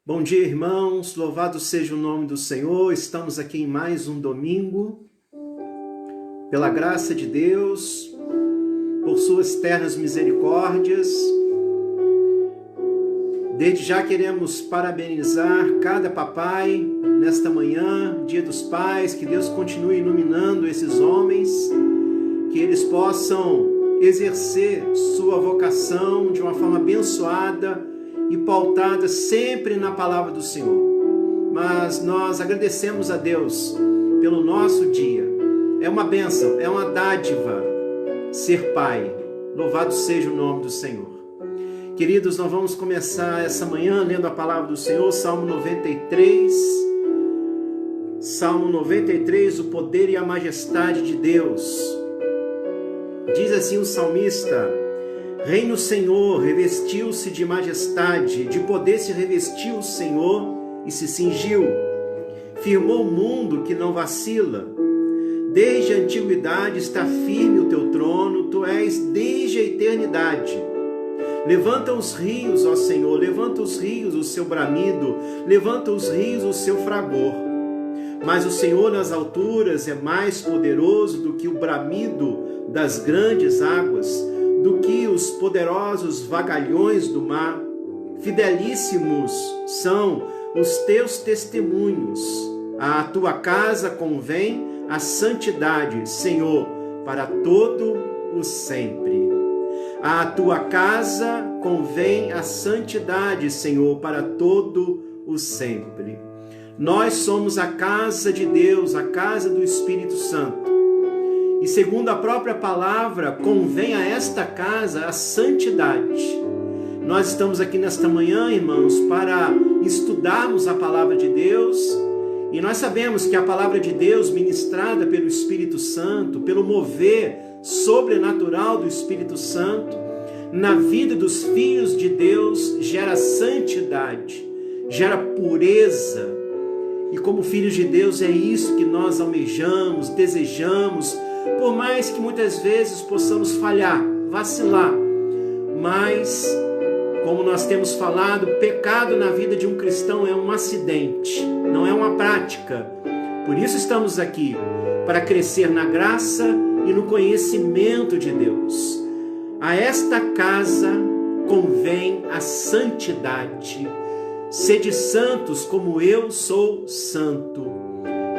Bom dia, irmãos, louvado seja o nome do Senhor. Estamos aqui em mais um domingo, pela graça de Deus, por suas ternas misericórdias. Desde já queremos parabenizar cada papai nesta manhã, Dia dos Pais, que Deus continue iluminando esses homens, que eles possam exercer sua vocação de uma forma abençoada e pautada sempre na palavra do Senhor. Mas nós agradecemos a Deus pelo nosso dia. É uma bênção, é uma dádiva ser pai. Louvado seja o nome do Senhor. Queridos, nós vamos começar essa manhã lendo a palavra do Senhor, Salmo 93. Salmo 93, o poder e a majestade de Deus. Diz assim o salmista: Reina o Senhor, revestiu-se de majestade, de poder se revestiu o Senhor e se cingiu. Firmou o mundo que não vacila. Desde a antiguidade está firme o teu trono, tu és desde a eternidade. Levanta os rios, ó Senhor, levanta os rios o seu bramido, levanta os rios o seu fragor. Mas o Senhor nas alturas é mais poderoso do que o bramido das grandes águas, do que os poderosos vagalhões do mar. Fidelíssimos são os teus testemunhos. À tua casa convém a santidade, Senhor, para todo o sempre. À tua casa convém a santidade, Senhor, para todo o sempre. Nós somos a casa de Deus, a casa do Espírito Santo. E segundo a própria palavra, convém a esta casa a santidade. Nós estamos aqui nesta manhã, irmãos, para estudarmos a palavra de Deus. E nós sabemos que a palavra de Deus, ministrada pelo Espírito Santo, pelo mover sobrenatural do Espírito Santo, na vida dos filhos de Deus, gera santidade, gera pureza. E como filhos de Deus é isso que nós almejamos, desejamos, por mais que muitas vezes possamos falhar, vacilar. Mas, como nós temos falado, pecado na vida de um cristão é um acidente, não é uma prática. Por isso estamos aqui, para crescer na graça e no conhecimento de Deus. A esta casa convém a santidade. Sede santos como eu sou santo.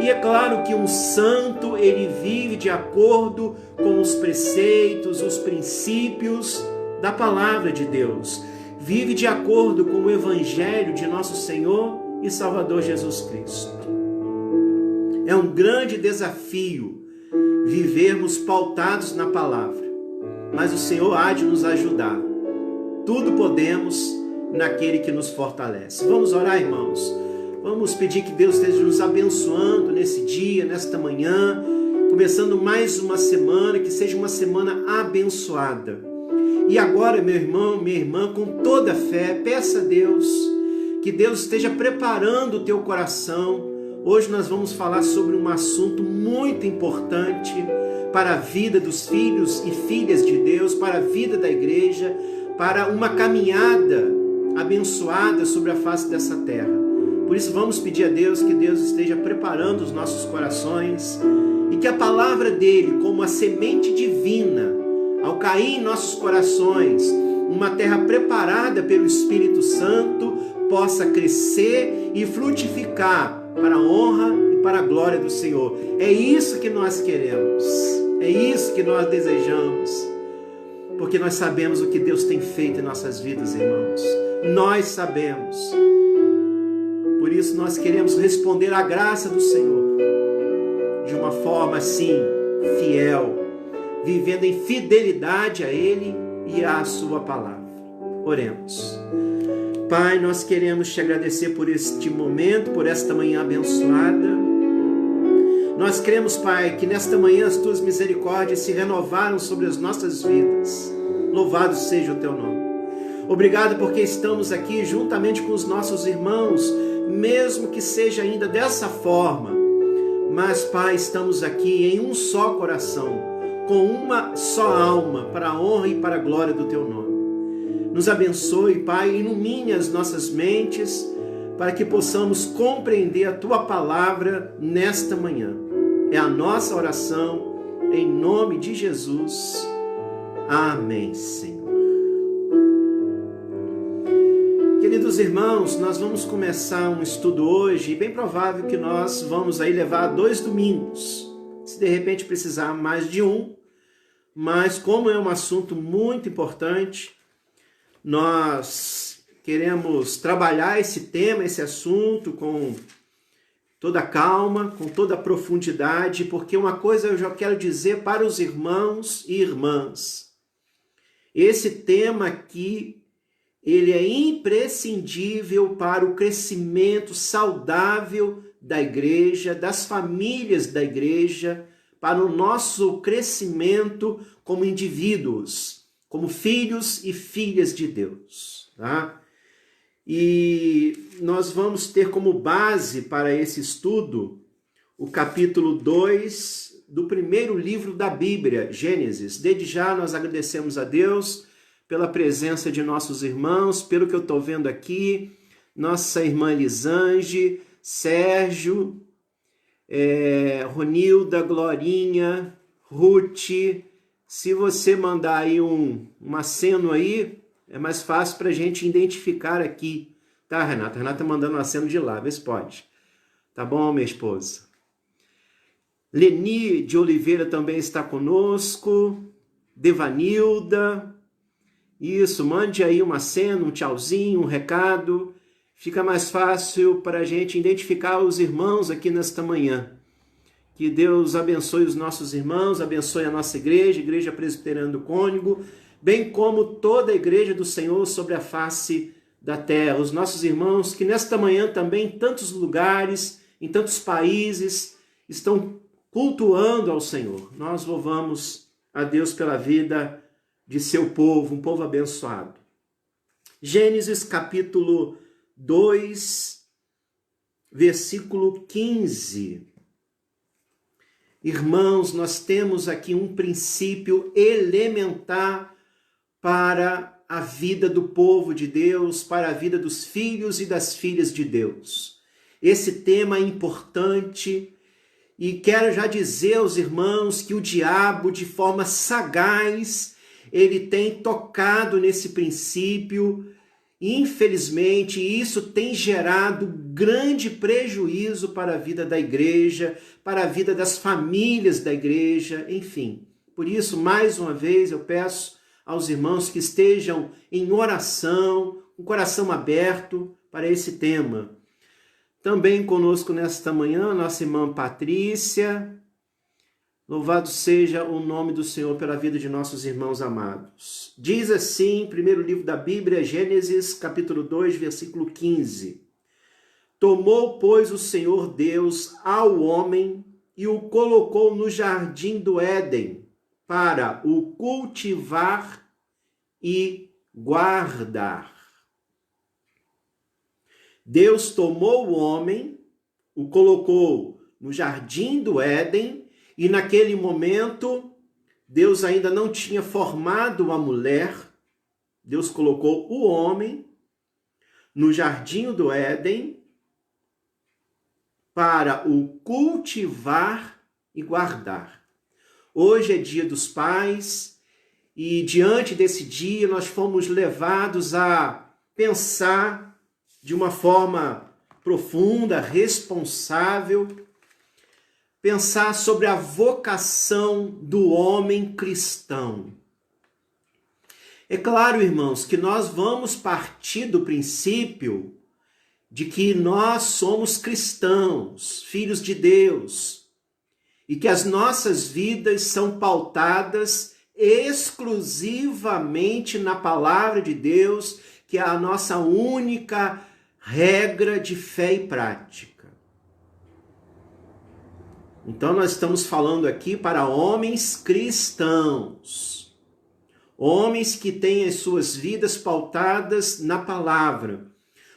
E é claro que um santo, ele vive de acordo com os preceitos, os princípios da palavra de Deus. Vive de acordo com o evangelho de nosso Senhor e Salvador Jesus Cristo. É um grande desafio vivermos pautados na palavra, mas o Senhor há de nos ajudar. Tudo podemos naquele que nos fortalece. Vamos orar, irmãos. Vamos pedir que Deus esteja nos abençoando nesse dia, nesta manhã, começando mais uma semana, que seja uma semana abençoada. E agora, meu irmão, minha irmã, com toda a fé, peça a Deus, que Deus esteja preparando o teu coração. Hoje nós vamos falar sobre um assunto muito importante para a vida dos filhos e filhas de Deus, para a vida da igreja, para uma caminhada abençoada sobre a face dessa terra. Por isso vamos pedir a Deus que Deus esteja preparando os nossos corações e que a palavra dele, como a semente divina, ao cair em nossos corações, uma terra preparada pelo Espírito Santo, possa crescer e frutificar para a honra e para a glória do Senhor. É isso que nós queremos, é isso que nós desejamos, porque nós sabemos o que Deus tem feito em nossas vidas, irmãos. Nós sabemos. Por isso nós queremos responder à graça do Senhor de uma forma assim, fiel, vivendo em fidelidade a Ele e à sua palavra. Oremos. Pai, nós queremos te agradecer por este momento, por esta manhã abençoada. Nós cremos, Pai, que nesta manhã as tuas misericórdias se renovaram sobre as nossas vidas. Louvado seja o teu nome. Obrigado porque estamos aqui juntamente com os nossos irmãos, mesmo que seja ainda dessa forma. Mas, Pai, estamos aqui em um só coração, com uma só alma, para a honra e para a glória do teu nome. Nos abençoe, Pai, ilumine as nossas mentes, para que possamos compreender a Tua palavra nesta manhã. É a nossa oração, em nome de Jesus. Amém, Senhor. Queridos irmãos, nós vamos começar um estudo hoje, e bem provável que nós vamos aí levar 2 domingos. Se de repente precisar mais de um, mas como é um assunto muito importante, nós queremos trabalhar esse tema, esse assunto com toda calma, com toda profundidade, porque uma coisa eu já quero dizer para os irmãos e irmãs. Esse tema aqui, ele é imprescindível para o crescimento saudável da igreja, das famílias da igreja, para o nosso crescimento como indivíduos, como filhos e filhas de Deus, tá? E nós vamos ter como base para esse estudo o capítulo 2 do primeiro livro da Bíblia, Gênesis. Desde já nós agradecemos a Deus pela presença de nossos irmãos, pelo que eu estou vendo aqui, nossa irmã Elisange, Sérgio, Ronilda, Glorinha, Ruth. Se você mandar aí um aceno aí, é mais fácil para a gente identificar aqui. Tá, Renata? A Renata mandando um aceno de lá, vê se pode. Tá bom, minha esposa? Leni de Oliveira também está conosco. Devanilda. Isso, mande aí um aceno, um tchauzinho, um recado. Fica mais fácil para a gente identificar os irmãos aqui nesta manhã. Que Deus abençoe os nossos irmãos, abençoe a nossa igreja, Igreja Presbiteriana do Cônigo, bem como toda a igreja do Senhor sobre a face da terra. Os nossos irmãos que nesta manhã também em tantos lugares, em tantos países, estão cultuando ao Senhor. Nós louvamos a Deus pela vida de seu povo, um povo abençoado. Gênesis capítulo 2, versículo 15. Irmãos, nós temos aqui um princípio elementar para a vida do povo de Deus, para a vida dos filhos e das filhas de Deus. Esse tema é importante e quero já dizer aos irmãos que o diabo, de forma sagaz, ele tem tocado nesse princípio. Infelizmente, isso tem gerado grande prejuízo para a vida da igreja, para a vida das famílias da igreja, enfim. Por isso, mais uma vez, eu peço aos irmãos que estejam em oração, com o coração aberto para esse tema. Também conosco nesta manhã, nossa irmã Patrícia. Louvado seja o nome do Senhor pela vida de nossos irmãos amados. Diz assim, primeiro livro da Bíblia, Gênesis, capítulo 2, versículo 15. Tomou, pois, o Senhor Deus ao homem e o colocou no jardim do Éden para o cultivar e guardar. Deus tomou o homem, o colocou no jardim do Éden. E naquele momento, Deus ainda não tinha formado a mulher. Deus colocou o homem no jardim do Éden para o cultivar e guardar. Hoje é dia dos pais e diante desse dia nós fomos levados a pensar de uma forma profunda, responsável, pensar sobre a vocação do homem cristão. É claro, irmãos, que nós vamos partir do princípio de que nós somos cristãos, filhos de Deus, e que as nossas vidas são pautadas exclusivamente na palavra de Deus, que é a nossa única regra de fé e prática. Então nós estamos falando aqui para homens cristãos, homens que têm as suas vidas pautadas na palavra.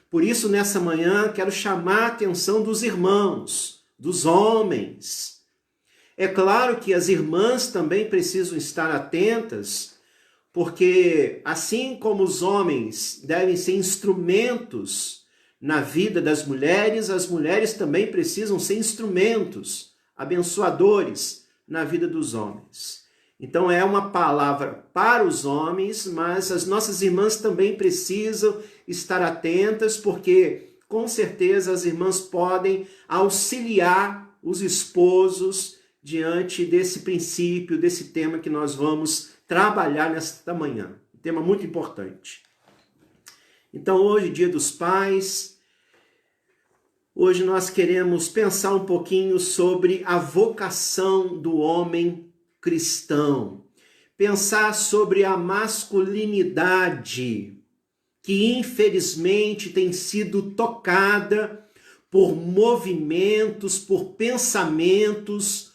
Por isso, nessa manhã, quero chamar a atenção dos irmãos, dos homens. É claro que as irmãs também precisam estar atentas, porque assim como os homens devem ser instrumentos na vida das mulheres, as mulheres também precisam ser instrumentos abençoadores na vida dos homens. Então é uma palavra para os homens, mas as nossas irmãs também precisam estar atentas, porque com certeza as irmãs podem auxiliar os esposos diante desse princípio, desse tema que nós vamos trabalhar nesta manhã. Um tema muito importante. Então hoje, Dia dos Pais, hoje nós queremos pensar um pouquinho sobre a vocação do homem cristão. Pensar sobre a masculinidade que infelizmente tem sido tocada por movimentos, por pensamentos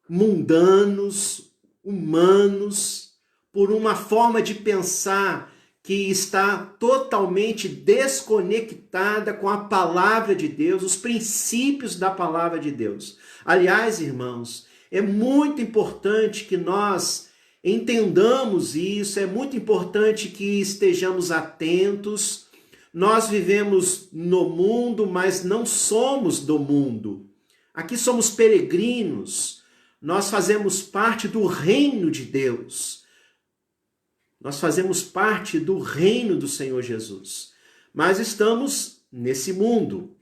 mundanos, humanos, por uma forma de pensar que está totalmente desconectada com a palavra de Deus, os princípios da palavra de Deus. Aliás, irmãos, é muito importante que nós entendamos isso, é muito importante que estejamos atentos. Nós vivemos no mundo, mas não somos do mundo. Aqui somos peregrinos, nós fazemos parte do reino de Deus. Nós fazemos parte do reino do Senhor Jesus. Mas estamos nesse mundo.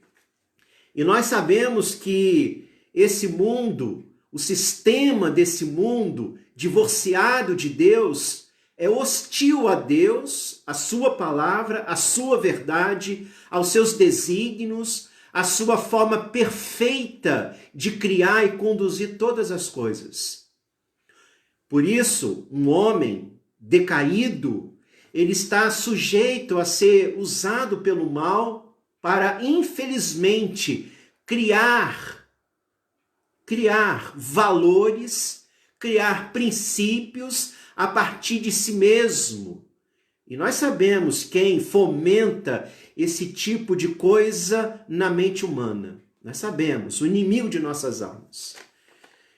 E nós sabemos que esse mundo, o sistema desse mundo, divorciado de Deus, é hostil a Deus, a sua palavra, a sua verdade, aos seus desígnios, a sua forma perfeita de criar e conduzir todas as coisas. Por isso, um homem decaído, ele está sujeito a ser usado pelo mal para, infelizmente, criar valores, criar princípios a partir de si mesmo. E nós sabemos quem fomenta esse tipo de coisa na mente humana. Nós sabemos, o inimigo de nossas almas.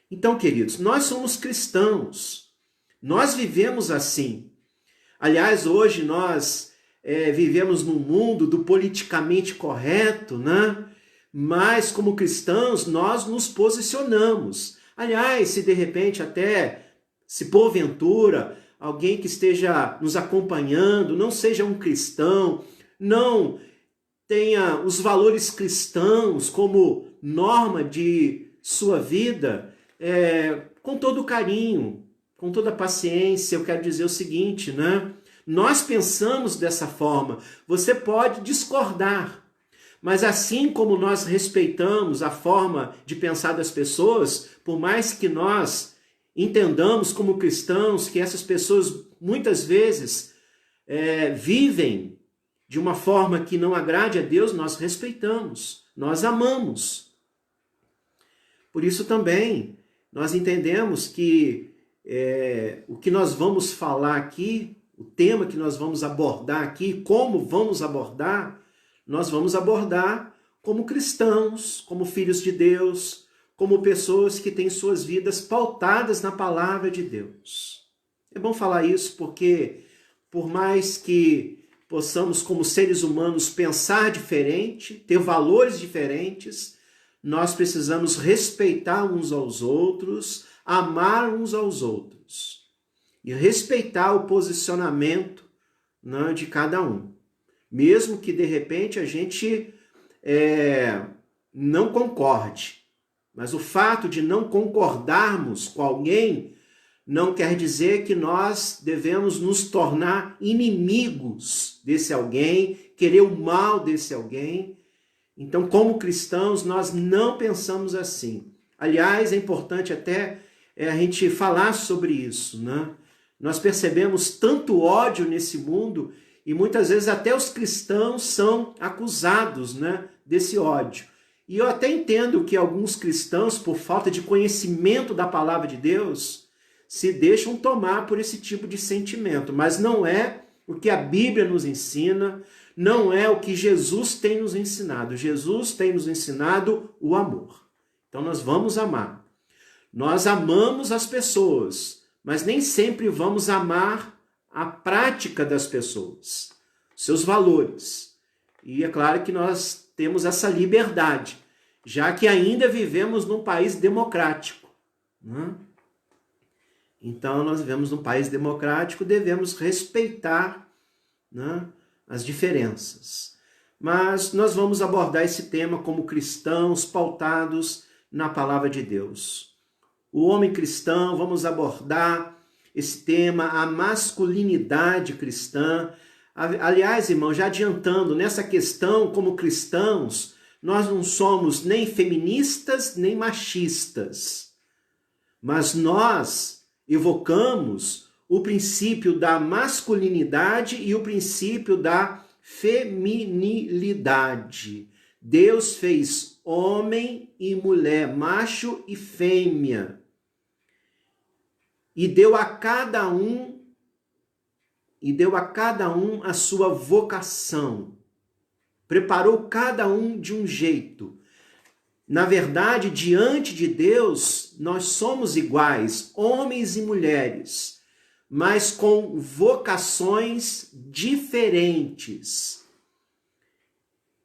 Então, queridos, nós somos cristãos. Nós vivemos assim. Aliás, hoje nós vivemos num mundo do politicamente correto, né? Mas como cristãos nós nos posicionamos. Aliás, se de repente até, se porventura, alguém que esteja nos acompanhando não seja um cristão, não tenha os valores cristãos como norma de sua vida, com todo o carinho, com toda a paciência, eu quero dizer o seguinte, né? Nós pensamos dessa forma. Você pode discordar, mas assim como nós respeitamos a forma de pensar das pessoas, por mais que nós entendamos como cristãos que essas pessoas muitas vezes vivem de uma forma que não agrade a Deus, nós respeitamos, nós amamos. Por isso também nós entendemos que o que nós vamos falar aqui, o tema que nós vamos abordar aqui, como vamos abordar, nós vamos abordar como cristãos, como filhos de Deus, como pessoas que têm suas vidas pautadas na palavra de Deus. É bom falar isso porque, por mais que possamos, como seres humanos, pensar diferente, ter valores diferentes, nós precisamos respeitar uns aos outros, amar uns aos outros e respeitar o posicionamento, né, de cada um. Mesmo que, de repente, a gente não concorde. Mas o fato de não concordarmos com alguém não quer dizer que nós devemos nos tornar inimigos desse alguém, querer o mal desse alguém. Então, como cristãos, nós não pensamos assim. Aliás, é importante até a gente falar sobre isso, né? Nós percebemos tanto ódio nesse mundo e muitas vezes até os cristãos são acusados, né, desse ódio. E eu até entendo que alguns cristãos, por falta de conhecimento da palavra de Deus, se deixam tomar por esse tipo de sentimento. Mas não é o que a Bíblia nos ensina, não é o que Jesus tem nos ensinado. Jesus tem nos ensinado o amor. Então nós vamos amar. Nós amamos as pessoas, mas nem sempre vamos amar a prática das pessoas, seus valores. E é claro que nós temos essa liberdade, já que ainda vivemos num país democrático, né? Então, nós vivemos num país democrático, devemos respeitar, né, as diferenças. Mas nós vamos abordar esse tema como cristãos pautados na palavra de Deus. O homem cristão, vamos abordar esse tema, a masculinidade cristã. Aliás, irmão, já adiantando, nessa questão, como cristãos, nós não somos nem feministas, nem machistas. Mas nós evocamos o princípio da masculinidade e o princípio da feminilidade. Deus fez homem e mulher, macho e fêmea, e deu a cada um a sua vocação. Preparou cada um de um jeito. Na verdade, diante de Deus, nós somos iguais, homens e mulheres, mas com vocações diferentes.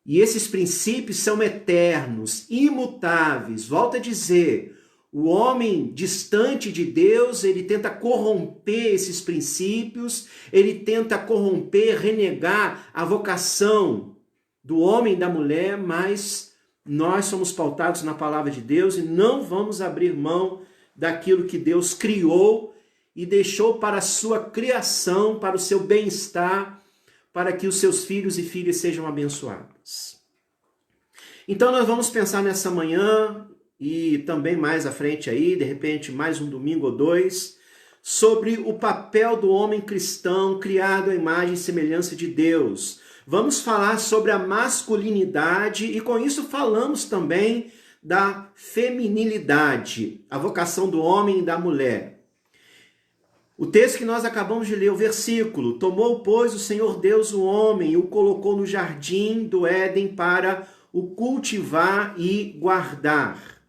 E esses princípios são eternos, imutáveis. Volto a dizer, o homem distante de Deus, ele tenta corromper esses princípios, ele tenta corromper, renegar a vocação do homem e da mulher, mas nós somos pautados na palavra de Deus e não vamos abrir mão daquilo que Deus criou e deixou para a sua criação, para o seu bem-estar, para que os seus filhos e filhas sejam abençoados. Então nós vamos pensar nessa manhã e também mais à frente aí, de repente mais um domingo ou dois, sobre o papel do homem cristão criado à imagem e semelhança de Deus. Vamos falar sobre a masculinidade e com isso falamos também da feminilidade, a vocação do homem e da mulher. O texto que nós acabamos de ler, o versículo: tomou, pois, o Senhor Deus o homem e o colocou no jardim do Éden para o cultivar e guardar.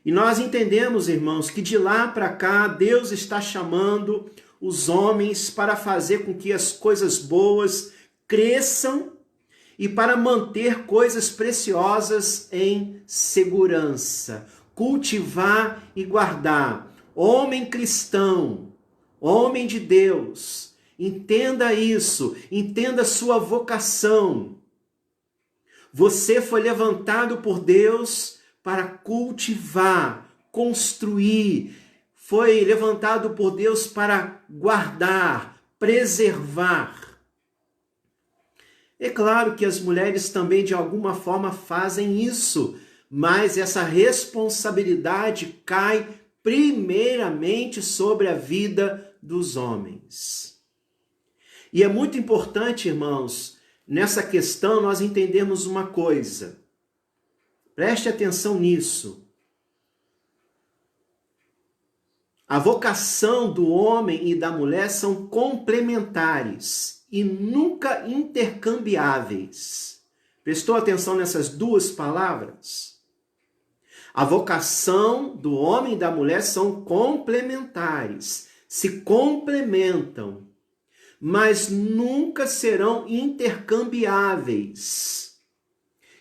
E nós entendemos, irmãos, que de lá para cá Deus está chamando os homens para fazer com que as coisas boas cresçam e para manter coisas preciosas em segurança, cultivar e guardar. Homem cristão, homem de Deus, entenda isso, entenda sua vocação. Você foi levantado por Deus para cultivar, construir, foi levantado por Deus para guardar, preservar. É claro que as mulheres também de alguma forma fazem isso, mas essa responsabilidade cai primeiramente sobre a vida dos homens. E é muito importante, irmãos, nessa questão nós entendermos uma coisa. Preste atenção nisso. A vocação do homem e da mulher são complementares e nunca intercambiáveis. Prestou atenção nessas duas palavras? A vocação do homem e da mulher são complementares, se complementam, mas nunca serão intercambiáveis.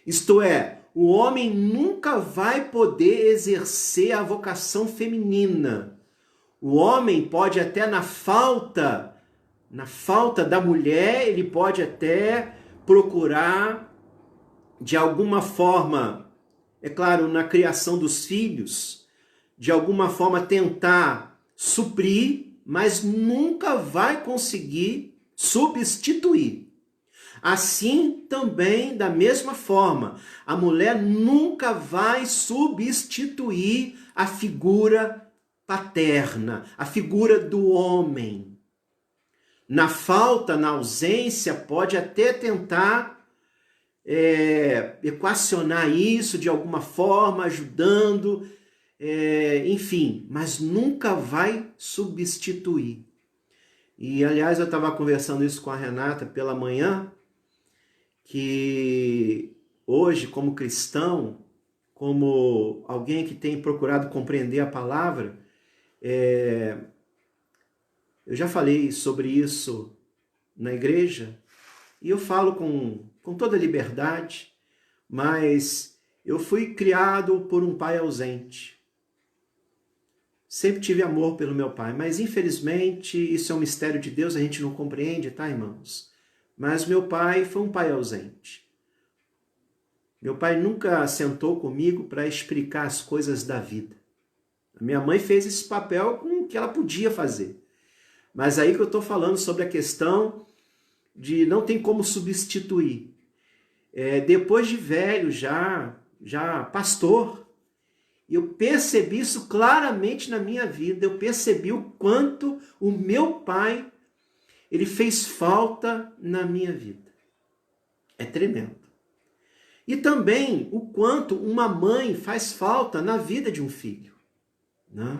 Isto é, o homem nunca vai poder exercer a vocação feminina. O homem pode até na falta da mulher, ele pode até procurar de alguma forma, é claro, na criação dos filhos, de alguma forma tentar suprir, mas nunca vai conseguir substituir. Assim também, da mesma forma, a mulher nunca vai substituir a figura paterna, a figura do homem. Na falta, na ausência, pode até tentar equacionar isso de alguma forma, ajudando, enfim, mas nunca vai substituir. E, aliás, eu estava conversando isso com a Renata pela manhã, que hoje, como cristão, como alguém que tem procurado compreender a palavra, eu já falei sobre isso na igreja, e eu falo com com toda liberdade, mas eu fui criado por um pai ausente. Sempre tive amor pelo meu pai, mas infelizmente isso é um mistério de Deus, a gente não compreende, tá, irmãos? Mas meu pai foi um pai ausente. Meu pai nunca sentou comigo para explicar as coisas da vida. A minha mãe fez esse papel com o que ela podia fazer. Mas aí que eu estou falando sobre a questão de não tem como substituir. Depois de velho, já pastor, eu percebi isso claramente na minha vida. Eu percebi o quanto o meu pai, ele fez falta na minha vida. É tremendo. E também o quanto uma mãe faz falta na vida de um filho, né?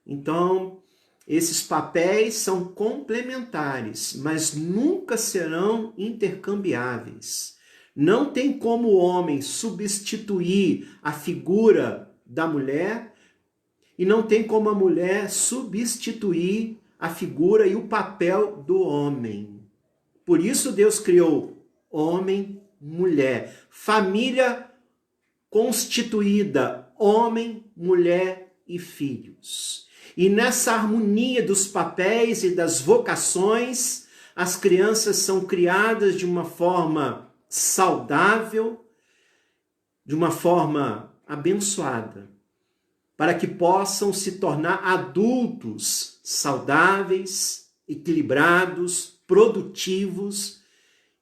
Então, esses papéis são complementares, mas nunca serão intercambiáveis. Não tem como o homem substituir a figura da mulher e não tem como a mulher substituir a figura e o papel do homem. Por isso Deus criou homem, mulher, família constituída, homem, mulher e filhos. E nessa harmonia dos papéis e das vocações, as crianças são criadas de uma forma saudável, de uma forma abençoada, para que possam se tornar adultos saudáveis, equilibrados, produtivos.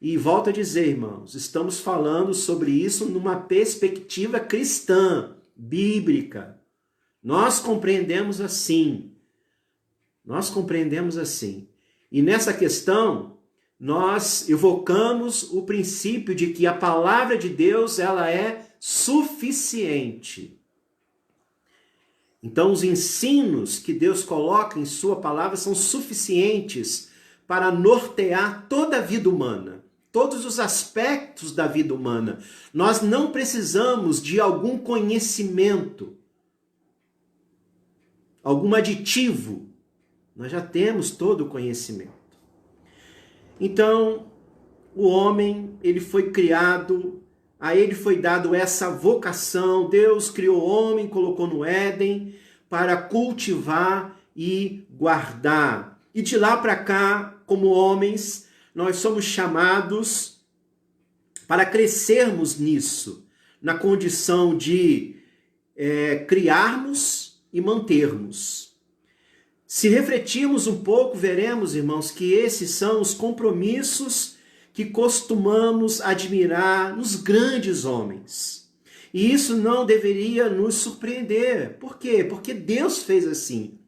E volto a dizer, irmãos, estamos falando sobre isso numa perspectiva cristã, bíblica. Nós compreendemos assim. E nessa questão, nós evocamos o princípio de que a palavra de Deus, ela é suficiente. Então, os ensinos que Deus coloca em sua palavra são suficientes para nortear toda a vida humana, todos os aspectos da vida humana. Nós não precisamos de algum conhecimento, algum aditivo. Nós já temos todo o conhecimento. Então, o homem, ele foi criado, a ele foi dado essa vocação. Deus criou o homem, colocou no Éden para cultivar e guardar. E de lá para cá, como homens, nós somos chamados para crescermos nisso, na condição de criarmos e mantermos. Se refletirmos um pouco, veremos, irmãos, que esses são os compromissos que costumamos admirar nos grandes homens. E isso não deveria nos surpreender. Por quê? Porque Deus fez assim.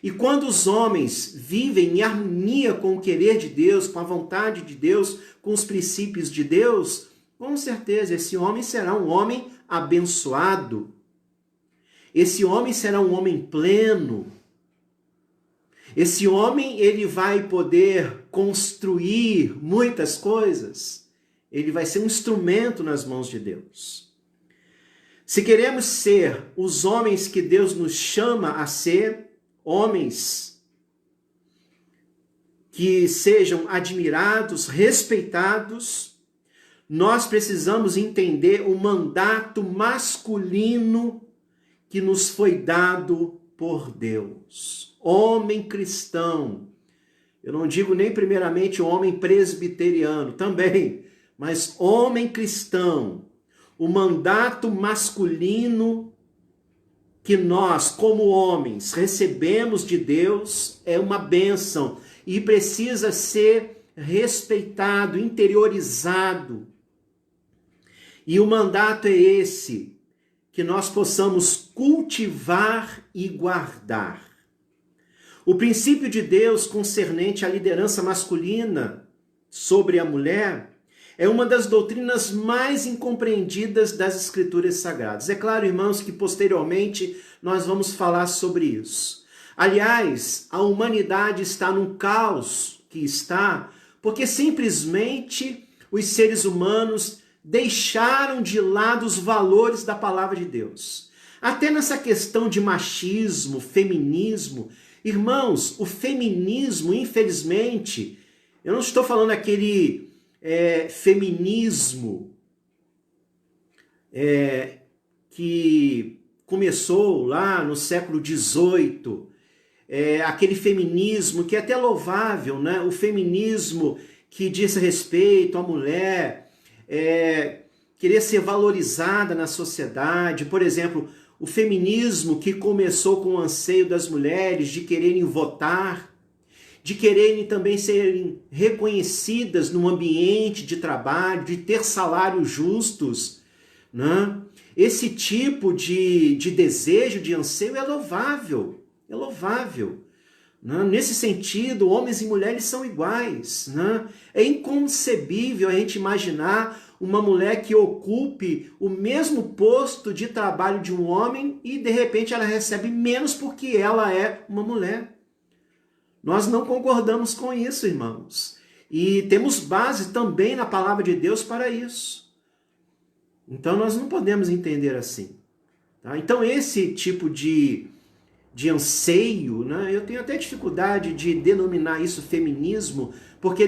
E quando os homens vivem em harmonia com o querer de Deus, com a vontade de Deus, com os princípios de Deus, com certeza esse homem será um homem abençoado. Esse homem será um homem pleno. Esse homem, ele vai poder construir muitas coisas. Ele vai ser um instrumento nas mãos de Deus. Se queremos ser os homens que Deus nos chama a ser, homens que sejam admirados, respeitados, nós precisamos entender o mandato masculino que nos foi dado por Deus. Homem cristão. Eu não digo nem primeiramente homem presbiteriano, também, mas homem cristão. O mandato masculino que nós, como homens, recebemos de Deus é uma bênção e precisa ser respeitado, interiorizado. E o mandato é esse, que nós possamos cultivar e guardar. O princípio de Deus concernente à liderança masculina sobre a mulher é uma das doutrinas mais incompreendidas das Escrituras Sagradas. É claro, irmãos, que posteriormente nós vamos falar sobre isso. Aliás, a humanidade está num caos que está, porque simplesmente os seres humanos deixaram de lado os valores da palavra de Deus. Até nessa questão de machismo, feminismo, irmãos, o feminismo, infelizmente, eu não estou falando aquele feminismo que começou lá no século XVIII, aquele feminismo que é até louvável, né? O feminismo que diz respeito à mulher, querer ser valorizada na sociedade. Por exemplo, o feminismo que começou com o anseio das mulheres de quererem votar, de quererem também serem reconhecidas no ambiente de trabalho, de ter salários justos, né? Esse tipo de desejo, de anseio é louvável, é louvável. Né? Nesse sentido, homens e mulheres são iguais. Né? É inconcebível a gente imaginar uma mulher que ocupe o mesmo posto de trabalho de um homem e de repente ela recebe menos porque ela é uma mulher. Nós não concordamos com isso, irmãos. E temos base também na palavra de Deus para isso. Então nós não podemos entender assim. Tá? Então esse tipo de anseio, né? Eu tenho até dificuldade de denominar isso feminismo, porque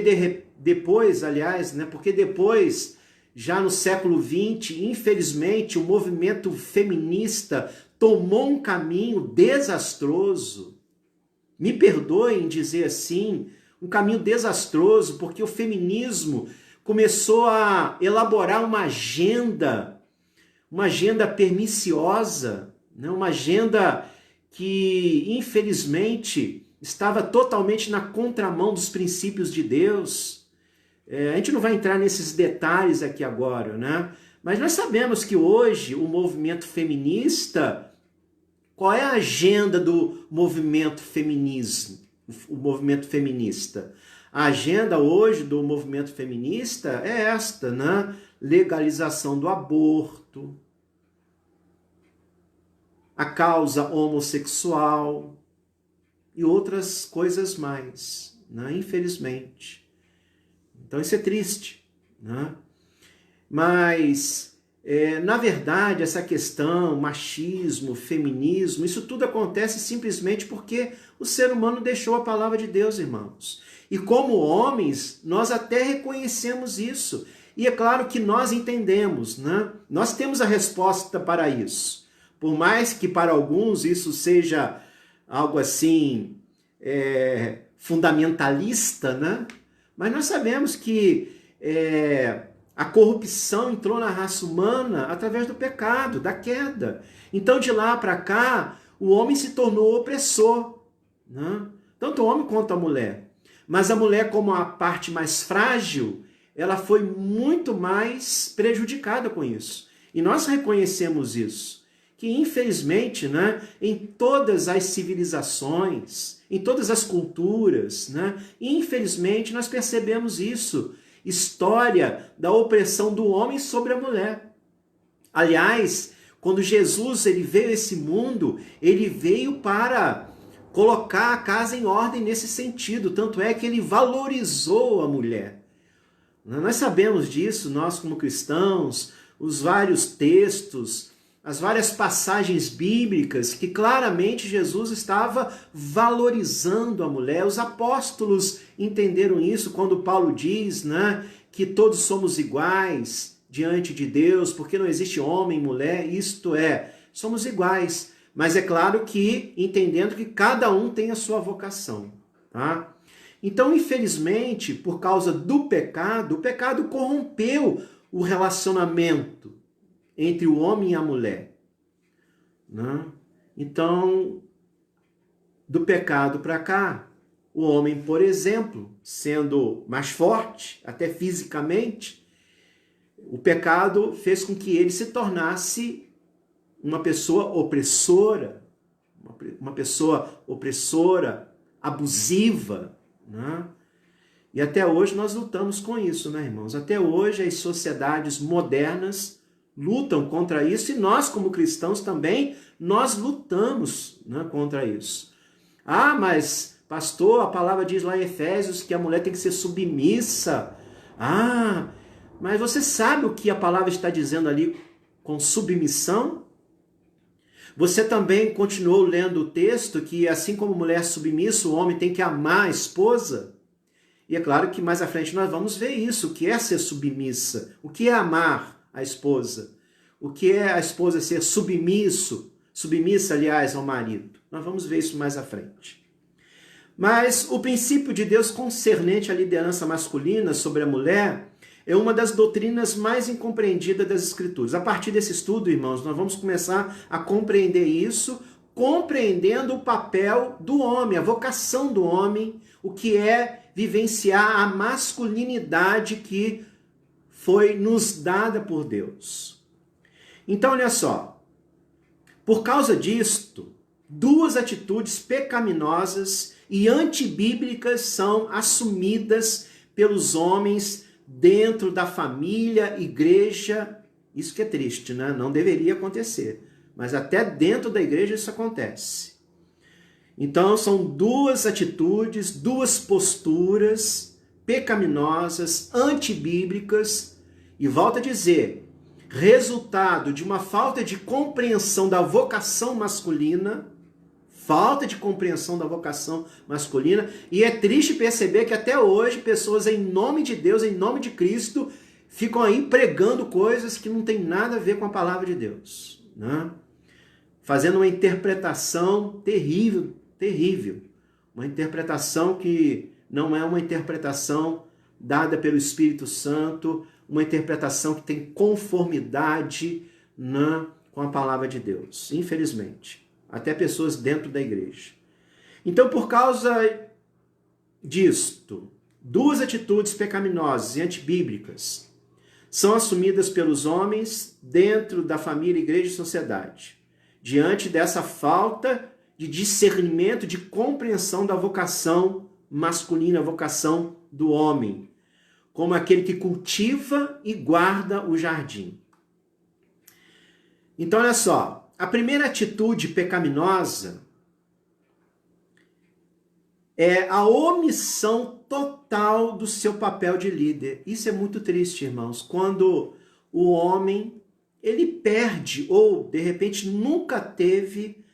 depois, aliás, né? Porque depois, já no século XX, infelizmente, o movimento feminista tomou um caminho desastroso. Me perdoem dizer assim, um caminho desastroso, porque o feminismo começou a elaborar uma agenda perniciosa, né? Uma agenda que, infelizmente, estava totalmente na contramão dos princípios de Deus. A gente não vai entrar nesses detalhes aqui agora, né? Mas nós sabemos que hoje o movimento feminista, qual é a agenda do movimento feminismo? O movimento feminista? A agenda hoje do movimento feminista é esta, né? Legalização do aborto, a causa homossexual e outras coisas mais, né? Infelizmente. Então isso é triste, né? Mas, na verdade, essa questão, machismo, feminismo, isso tudo acontece simplesmente porque o ser humano deixou a palavra de Deus, irmãos. E como homens, nós até reconhecemos isso. E é claro que nós entendemos, né? Nós temos a resposta para isso. Por mais que para alguns isso seja algo assim, fundamentalista, né? Mas nós sabemos que a corrupção entrou na raça humana através do pecado, da queda. Então de lá para cá, o homem se tornou opressor, né? Tanto o homem quanto a mulher. Mas a mulher, como a parte mais frágil, ela foi muito mais prejudicada com isso. E nós reconhecemos isso. Que infelizmente, né, em todas as civilizações, em todas as culturas, né, infelizmente nós percebemos isso. História da opressão do homem sobre a mulher. Aliás, quando Jesus ele veio a esse mundo, ele veio para colocar a casa em ordem nesse sentido. Tanto é que ele valorizou a mulher. Nós sabemos disso, nós como cristãos, os vários textos, as várias passagens bíblicas que claramente Jesus estava valorizando a mulher. Os apóstolos entenderam isso quando Paulo diz, né, que todos somos iguais diante de Deus, porque não existe homem e mulher, isto é, somos iguais. Mas é claro que entendendo que cada um tem a sua vocação, tá? Então, infelizmente, por causa do pecado, o pecado corrompeu o relacionamento entre o homem e a mulher, né? Então, do pecado para cá, o homem, por exemplo, sendo mais forte, até fisicamente, o pecado fez com que ele se tornasse uma pessoa opressora, abusiva, né? E até hoje nós lutamos com isso, né, irmãos? Até hoje as sociedades modernas lutam contra isso e nós, como cristãos também, nós lutamos, né, contra isso. Ah, mas, pastor, a palavra diz lá em Efésios que a mulher tem que ser submissa. Ah, mas você sabe o que a palavra está dizendo ali com submissão? Você também continuou lendo o texto que, assim como mulher submissa, o homem tem que amar a esposa? E é claro que mais à frente nós vamos ver isso, o que é ser submissa, o que é amar a esposa, o que é a esposa ser submissa, aliás, ao marido. Nós vamos ver isso mais à frente. Mas o princípio de Deus concernente à liderança masculina sobre a mulher é uma das doutrinas mais incompreendidas das Escrituras. A partir desse estudo, irmãos, nós vamos começar a compreender isso, compreendendo o papel do homem, a vocação do homem, o que é vivenciar a masculinidade que foi nos dada por Deus. Então, olha só, por causa disto, duas atitudes pecaminosas e antibíblicas são assumidas pelos homens dentro da família, igreja. Isso que é triste, né? Não deveria acontecer, mas até dentro da igreja isso acontece. Então são duas atitudes, duas posturas pecaminosas, antibíblicas, e volto a dizer, resultado de uma falta de compreensão da vocação masculina, e é triste perceber que até hoje pessoas em nome de Deus, em nome de Cristo, ficam aí pregando coisas que não tem nada a ver com a palavra de Deus, né? Fazendo uma interpretação terrível, uma interpretação que não é uma interpretação dada pelo Espírito Santo, uma interpretação que tem conformidade, né, com a palavra de Deus, infelizmente. Até pessoas dentro da igreja. Então, por causa disto, duas atitudes pecaminosas e antibíblicas são assumidas pelos homens dentro da família, igreja e sociedade, diante dessa falta de discernimento, de compreensão da vocação masculina, a vocação do homem, como aquele que cultiva e guarda o jardim. Então, olha só, a primeira atitude pecaminosa é a omissão total do seu papel de líder. Isso é muito triste, irmãos, quando o homem ele perde ou, de repente, nunca teve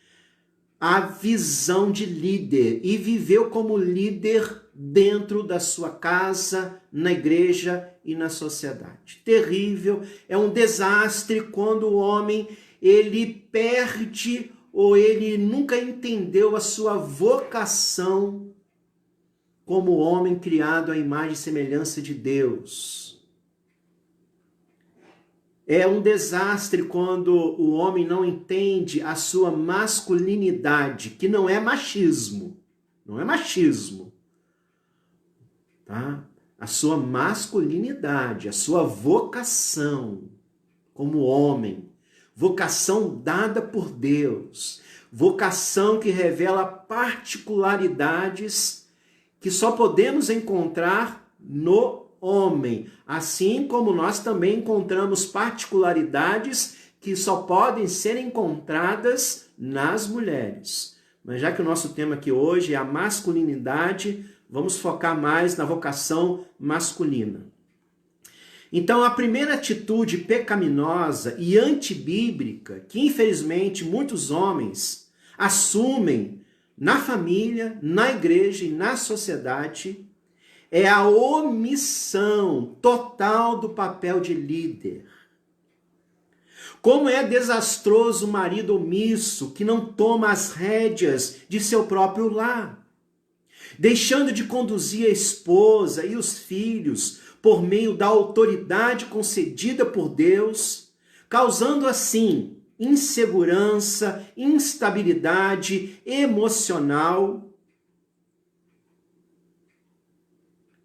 a visão de líder e viveu como líder dentro da sua casa, na igreja e na sociedade. Terrível, é um desastre quando o homem ele perde ou ele nunca entendeu a sua vocação como homem criado à imagem e semelhança de Deus. É um desastre quando o homem não entende a sua masculinidade, que não é machismo, tá? A sua masculinidade, a sua vocação como homem, vocação dada por Deus, vocação que revela particularidades que só podemos encontrar no homem, assim como nós também encontramos particularidades que só podem ser encontradas nas mulheres. Mas já que o nosso tema aqui hoje é a masculinidade, vamos focar mais na vocação masculina. Então, a primeira atitude pecaminosa e antibíblica que, infelizmente, muitos homens assumem na família, na igreja e na sociedade é a omissão total do papel de líder. Como é desastroso o marido omisso que não toma as rédeas de seu próprio lar, deixando de conduzir a esposa e os filhos por meio da autoridade concedida por Deus, causando assim insegurança, instabilidade emocional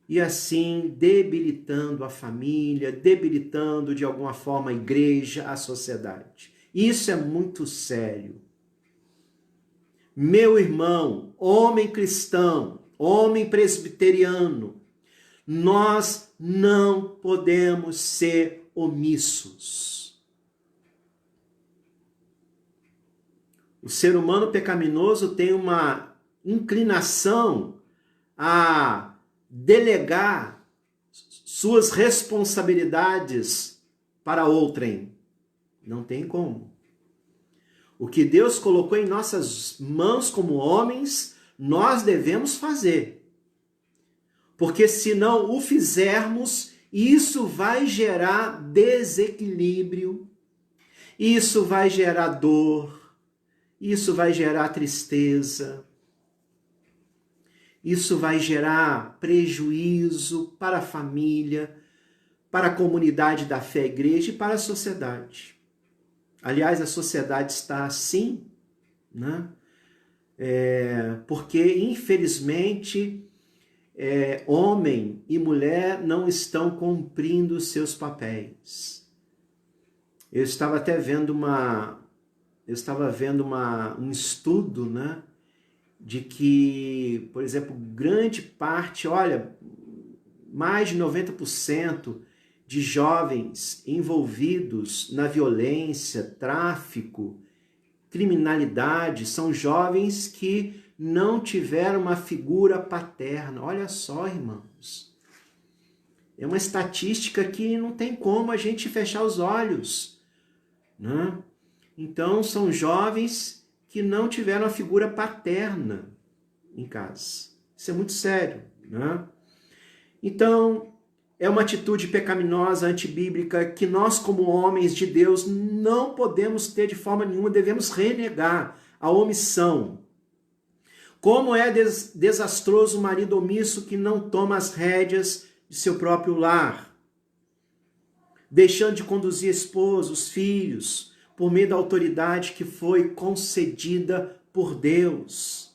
e assim debilitando a família, debilitando de alguma forma a igreja, a sociedade. Isso é muito sério. Meu irmão, homem cristão, homem presbiteriano, nós não podemos ser omissos. O ser humano pecaminoso tem uma inclinação a delegar suas responsabilidades para outrem. Não tem como. O que Deus colocou em nossas mãos como homens, nós devemos fazer. Porque se não o fizermos, isso vai gerar desequilíbrio, isso vai gerar dor, isso vai gerar tristeza, isso vai gerar prejuízo para a família, para a comunidade da fé, a igreja e para a sociedade. Aliás, a sociedade está assim, né? Porque, infelizmente, homem e mulher não estão cumprindo seus papéis. Eu estava até vendo um estudo, né, de que, por exemplo, grande parte, mais de 90% de jovens envolvidos na violência, tráfico, criminalidade, são jovens que não tiveram uma figura paterna. Olha só, irmãos. É uma estatística que não tem como a gente fechar os olhos, né? Então, são jovens que não tiveram a figura paterna em casa. Isso é muito sério, né? Então, é uma atitude pecaminosa, antibíblica, que nós, como homens de Deus, não podemos ter de forma nenhuma, devemos renegar a omissão. Como é desastroso o marido omisso que não toma as rédeas de seu próprio lar, deixando de conduzir a esposa, os filhos, por meio da autoridade que foi concedida por Deus.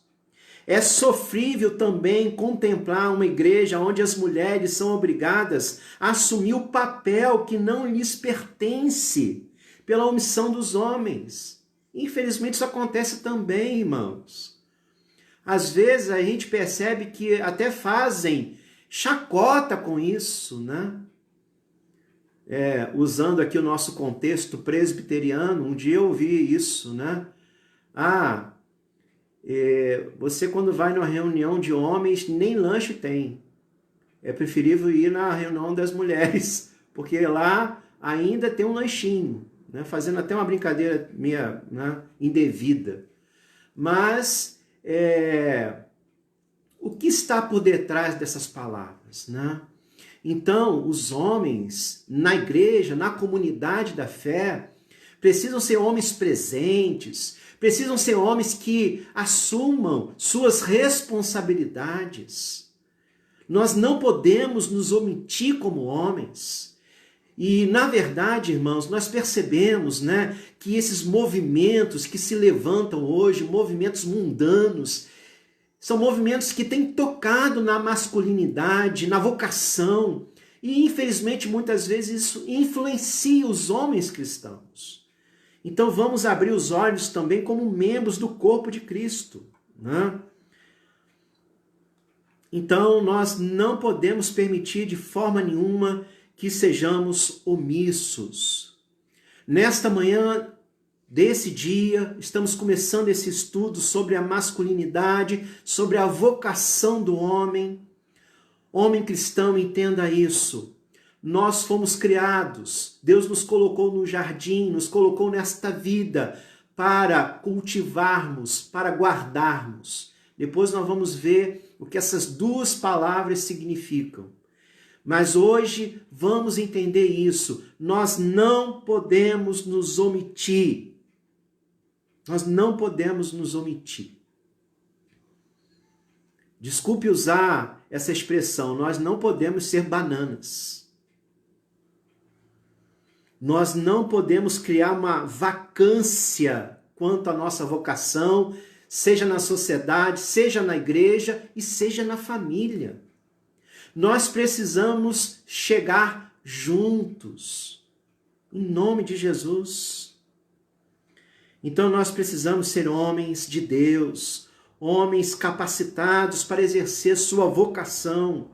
É sofrível também contemplar uma igreja onde as mulheres são obrigadas a assumir o papel que não lhes pertence pela omissão dos homens. Infelizmente isso acontece também, irmãos. Às vezes a gente percebe que até fazem chacota com isso, né? Usando aqui o nosso contexto presbiteriano, um dia eu ouvi isso, né? Você quando vai numa reunião de homens, nem lanche tem. É preferível ir na reunião das mulheres, porque lá ainda tem um lanchinho, né? Fazendo até uma brincadeira meio, né, indevida. Mas o que está por detrás dessas palavras, né? Então, os homens na igreja, na comunidade da fé, precisam ser homens presentes, precisam ser homens que assumam suas responsabilidades. Nós não podemos nos omitir como homens. E, na verdade, irmãos, nós percebemos, né, que esses movimentos que se levantam hoje, movimentos mundanos, são movimentos que têm tocado na masculinidade, na vocação, e infelizmente muitas vezes isso influencia os homens cristãos. Então vamos abrir os olhos também como membros do corpo de Cristo, né? Então nós não podemos permitir de forma nenhuma que sejamos omissos. Nesta manhã desse dia, estamos começando esse estudo sobre a masculinidade, sobre a vocação do homem. Homem cristão, entenda isso. Nós fomos criados, Deus nos colocou no jardim, nos colocou nesta vida para cultivarmos, para guardarmos. Depois nós vamos ver o que essas duas palavras significam. Mas hoje vamos entender isso. Nós não podemos nos omitir. Nós não podemos nos omitir. Desculpe usar essa expressão, nós não podemos ser bananas. Nós não podemos criar uma vacância quanto à nossa vocação, seja na sociedade, seja na igreja e seja na família. Nós precisamos chegar juntos, em nome de Jesus. Então nós precisamos ser homens de Deus, homens capacitados para exercer sua vocação,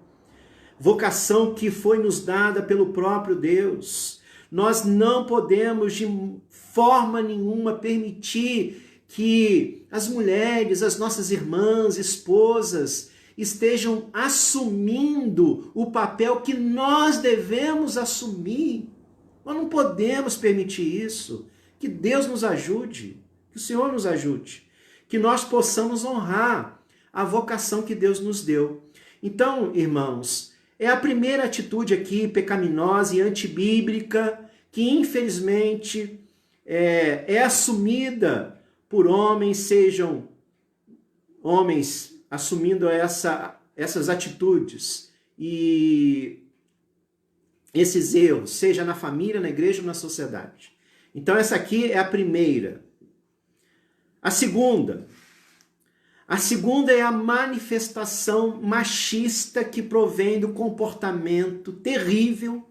vocação que foi nos dada pelo próprio Deus. Nós não podemos de forma nenhuma permitir que as mulheres, as nossas irmãs, esposas, estejam assumindo o papel que nós devemos assumir. Nós não podemos permitir isso. Que Deus nos ajude, que o Senhor nos ajude, que nós possamos honrar a vocação que Deus nos deu. Então, irmãos, é a primeira atitude aqui pecaminosa e antibíblica que, infelizmente, é assumida por homens, sejam homens assumindo essas atitudes e esses erros, seja na família, na igreja ou na sociedade. Então essa aqui é a primeira. A segunda é a manifestação machista que provém do comportamento terrível,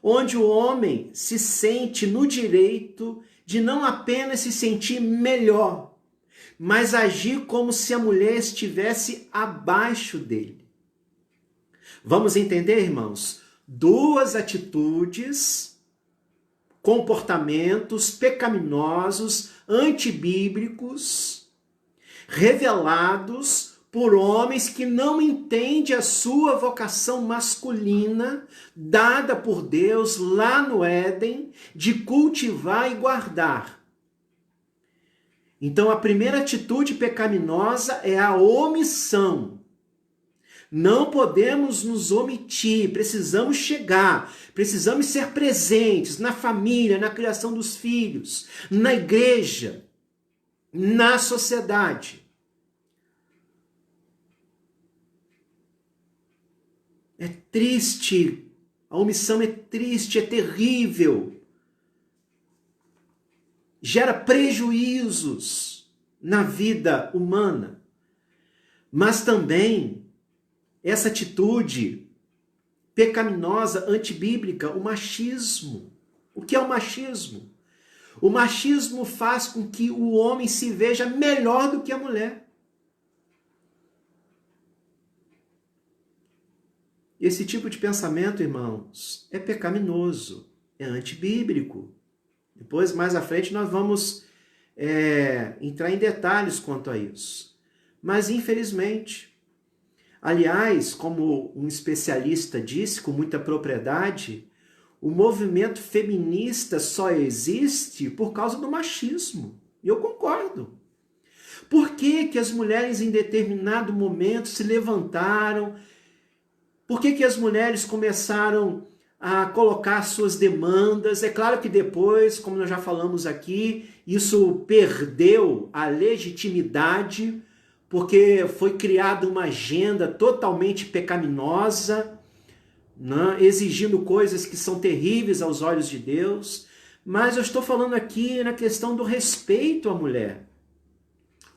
onde o homem se sente no direito de não apenas se sentir melhor, mas agir como se a mulher estivesse abaixo dele. Vamos entender, irmãos? Duas atitudes, comportamentos pecaminosos, antibíblicos, revelados por homens que não entendem a sua vocação masculina, dada por Deus lá no Éden, de cultivar e guardar. Então, a primeira atitude pecaminosa é a omissão. Não podemos nos omitir, precisamos chegar, precisamos ser presentes na família, na criação dos filhos, na igreja, na sociedade. É triste, a omissão é triste, é terrível. Gera prejuízos na vida humana, mas também essa atitude pecaminosa, antibíblica, o machismo. O que é o machismo? O machismo faz com que o homem se veja melhor do que a mulher. Esse tipo de pensamento, irmãos, é pecaminoso, é antibíblico. Depois, mais à frente, nós vamos entrar em detalhes quanto a isso. Mas, infelizmente, aliás, como um especialista disse com muita propriedade, o movimento feminista só existe por causa do machismo. E eu concordo. Por que as mulheres em determinado momento se levantaram? Por que as mulheres começaram a colocar suas demandas? É claro que depois, como nós já falamos aqui, isso perdeu a legitimidade, porque foi criada uma agenda totalmente pecaminosa, né, exigindo coisas que são terríveis aos olhos de Deus. Mas eu estou falando aqui na questão do respeito à mulher,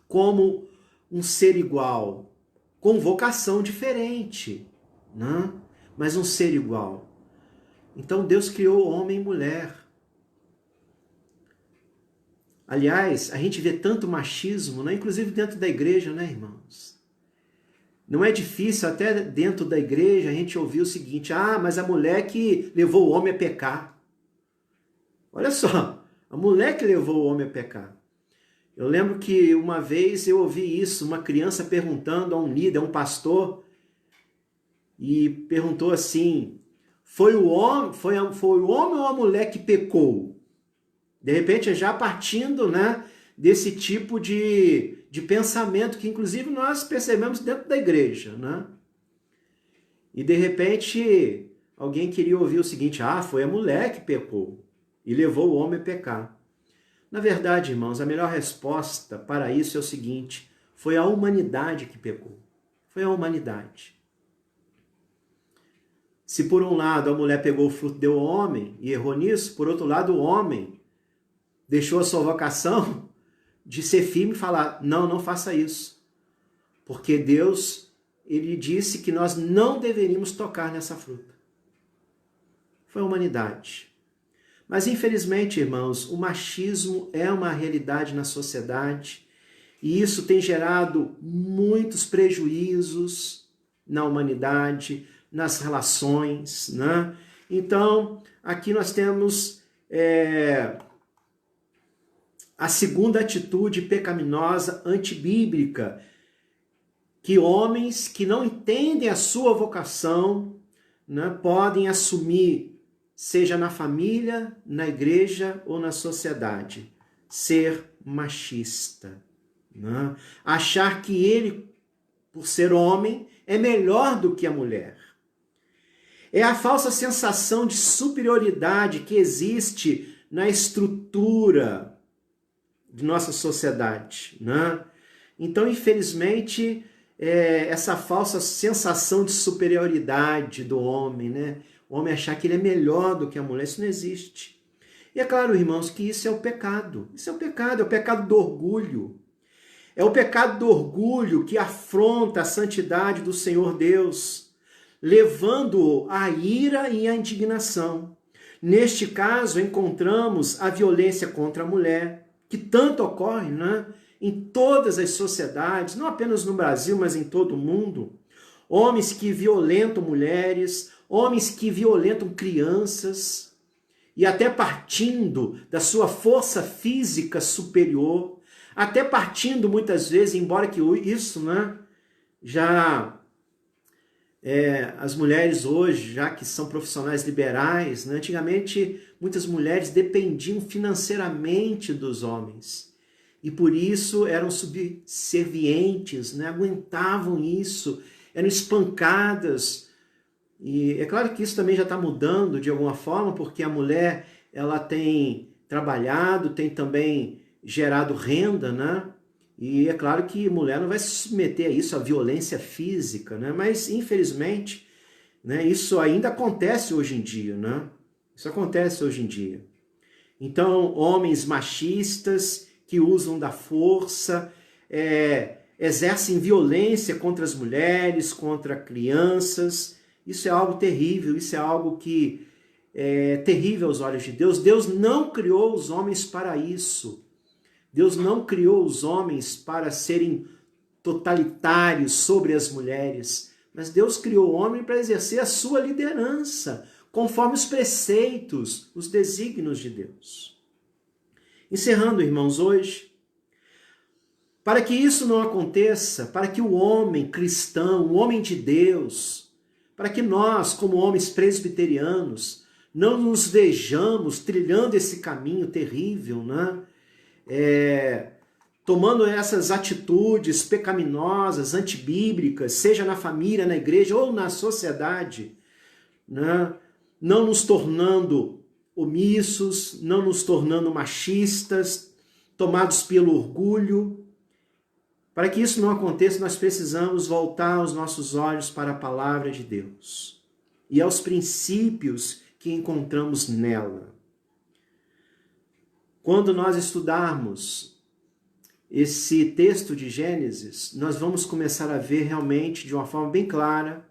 como um ser igual, com vocação diferente, né, mas um ser igual. Então Deus criou homem e mulher. Aliás, a gente vê tanto machismo, né? Inclusive dentro da igreja, né, irmãos? Não é difícil até dentro da igreja a gente ouvir o seguinte: mas a mulher que levou o homem a pecar. Olha só, a mulher que levou o homem a pecar. Eu lembro que uma vez eu ouvi isso, uma criança perguntando a um líder, a um pastor, e perguntou assim: foi o homem ou a mulher que pecou? De repente, já partindo, né, desse tipo de pensamento que, inclusive, nós percebemos dentro da igreja. Né? E, de repente, alguém queria ouvir o seguinte: foi a mulher que pecou e levou o homem a pecar. Na verdade, irmãos, a melhor resposta para isso é o seguinte: foi a humanidade que pecou. Foi a humanidade. Se por um lado a mulher pegou o fruto deu ao homem e errou nisso, por outro lado o homem deixou a sua vocação de ser firme e falar: não faça isso. Porque Deus, ele disse que nós não deveríamos tocar nessa fruta. Foi a humanidade. Mas infelizmente, irmãos, o machismo é uma realidade na sociedade e isso tem gerado muitos prejuízos na humanidade, nas relações, né? Então, aqui nós temos a segunda atitude pecaminosa, antibíblica, que homens que não entendem a sua vocação, né, podem assumir, seja na família, na igreja ou na sociedade, ser machista. Né? Achar que ele por ser homem, é melhor do que a mulher. É a falsa sensação de superioridade que existe na estrutura de nossa sociedade, né? Então, infelizmente, essa falsa sensação de superioridade do homem, né? O homem achar que ele é melhor do que a mulher, isso não existe. E é claro, irmãos, que isso é o pecado. Isso é o pecado do orgulho. É o pecado do orgulho que afronta a santidade do Senhor Deus, levando-o à ira e à indignação. Neste caso, encontramos a violência contra a mulher, que tanto ocorre, né, em todas as sociedades, não apenas no Brasil, mas em todo o mundo. Homens que violentam mulheres, homens que violentam crianças, e até partindo da sua força física superior, até partindo muitas vezes, embora que isso, né, as mulheres hoje, já que são profissionais liberais, né, antigamente muitas mulheres dependiam financeiramente dos homens e por isso eram subservientes, né, aguentavam isso, eram espancadas. E é claro que isso também já está mudando de alguma forma, porque a mulher ela tem trabalhado, tem também gerado renda, né? E é claro que a mulher não vai se submeter a isso, a violência física, né? Mas, infelizmente, né, isso ainda acontece hoje em dia, né? Isso acontece hoje em dia. Então, homens machistas que usam da força, exercem violência contra as mulheres, contra crianças. Isso é algo terrível, isso é algo que é terrível aos olhos de Deus. Deus não criou os homens para isso. Deus não criou os homens para serem totalitários sobre as mulheres, mas Deus criou o homem para exercer a sua liderança, conforme os preceitos, os desígnios de Deus. Encerrando, irmãos, hoje, para que isso não aconteça, para que o homem cristão, o homem de Deus, para que nós, como homens presbiterianos, não nos vejamos trilhando esse caminho terrível, né? Tomando essas atitudes pecaminosas, antibíblicas, seja na família, na igreja ou na sociedade, né? Não nos tornando omissos, não nos tornando machistas, tomados pelo orgulho. Para que isso não aconteça, nós precisamos voltar os nossos olhos para a palavra de Deus e aos princípios que encontramos nela. Quando nós estudarmos esse texto de Gênesis, nós vamos começar a ver realmente de uma forma bem clara.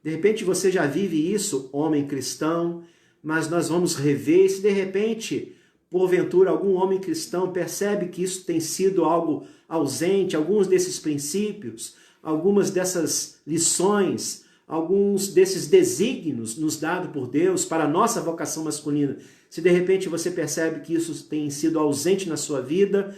De repente você já vive isso, homem cristão, mas nós vamos rever. Se de repente, porventura, algum homem cristão percebe que isso tem sido algo ausente, alguns desses princípios, algumas dessas lições, alguns desses desígnios nos dados por Deus para a nossa vocação masculina, se de repente você percebe que isso tem sido ausente na sua vida,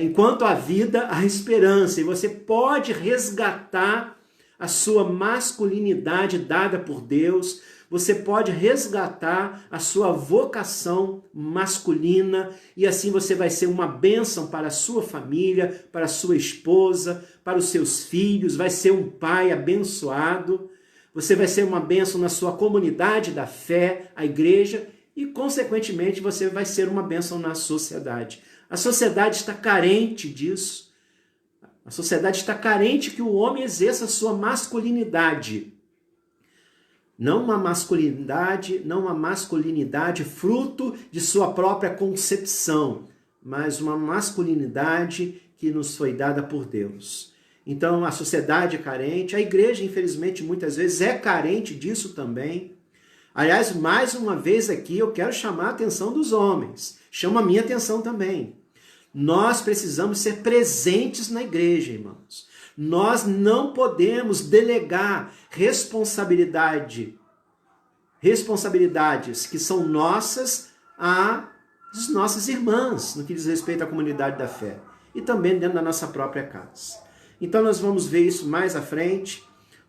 enquanto há vida, há esperança, e você pode resgatar a sua masculinidade dada por Deus, você pode resgatar a sua vocação masculina, e assim você vai ser uma bênção para a sua família, para a sua esposa, para os seus filhos, vai ser um pai abençoado, você vai ser uma bênção na sua comunidade da fé, a igreja, e consequentemente você vai ser uma bênção na sociedade. A sociedade está carente disso. A sociedade está carente que o homem exerça a sua masculinidade. Não uma masculinidade fruto de sua própria concepção, mas uma masculinidade que nos foi dada por Deus. Então a sociedade é carente, a igreja infelizmente muitas vezes é carente disso também. Aliás, mais uma vez aqui eu quero chamar a atenção dos homens, chama a minha atenção também. Nós precisamos ser presentes na igreja, irmãos. Nós não podemos delegar responsabilidades que são nossas às nossas irmãs, no que diz respeito à comunidade da fé, e também dentro da nossa própria casa. Então nós vamos ver isso mais à frente,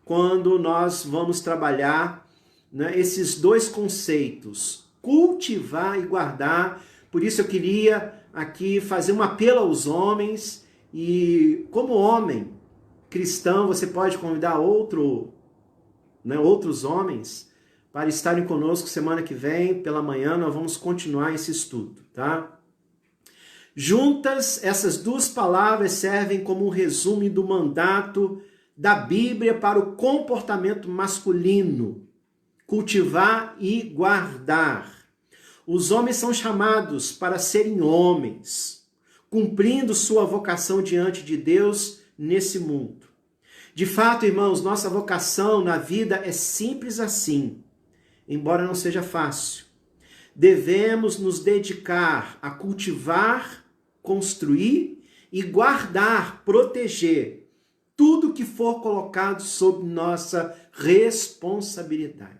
quando nós vamos trabalhar, né, esses dois conceitos, cultivar e guardar. Por isso eu queria aqui fazer um apelo aos homens, e como homem, cristão, você pode convidar outros homens para estarem conosco semana que vem, pela manhã, nós vamos continuar esse estudo, tá? Juntas, essas duas palavras servem como um resumo do mandato da Bíblia para o comportamento masculino, cultivar e guardar. Os homens são chamados para serem homens, cumprindo sua vocação diante de Deus nesse mundo. De fato, irmãos, nossa vocação na vida é simples assim, embora não seja fácil. Devemos nos dedicar a cultivar, construir e guardar, proteger tudo que for colocado sob nossa responsabilidade.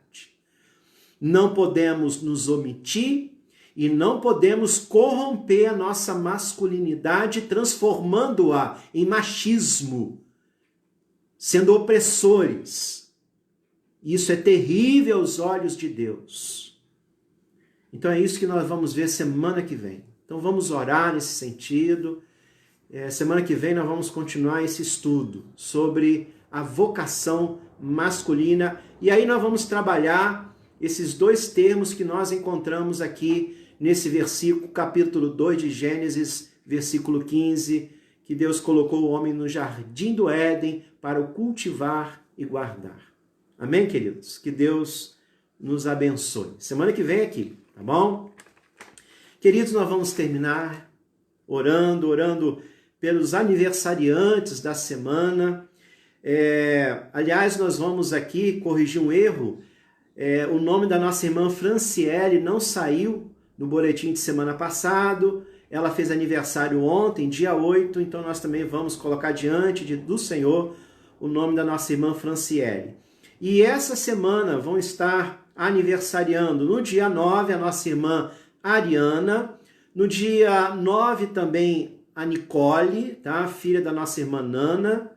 Não podemos nos omitir e não podemos corromper a nossa masculinidade, transformando-a em machismo, sendo opressores. Isso é terrível aos olhos de Deus. Então é isso que nós vamos ver semana que vem. Então vamos orar nesse sentido. Semana que vem nós vamos continuar esse estudo sobre a vocação masculina. E aí nós vamos trabalhar esses dois termos que nós encontramos aqui nesse versículo, capítulo 2 de Gênesis, versículo 15, que Deus colocou o homem no jardim do Éden para o cultivar e guardar. Amém, queridos? Que Deus nos abençoe. Semana que vem aqui, tá bom? Queridos, nós vamos terminar orando pelos aniversariantes da semana. Aliás, nós vamos aqui corrigir um erro. O nome da nossa irmã Franciele não saiu no boletim de semana passado. Ela fez aniversário ontem, dia 8, então nós também vamos colocar diante do Senhor o nome da nossa irmã Franciele. E essa semana vão estar aniversariando no dia 9 a nossa irmã Ariana, no dia 9 também a Nicole, tá? Filha da nossa irmã Nana.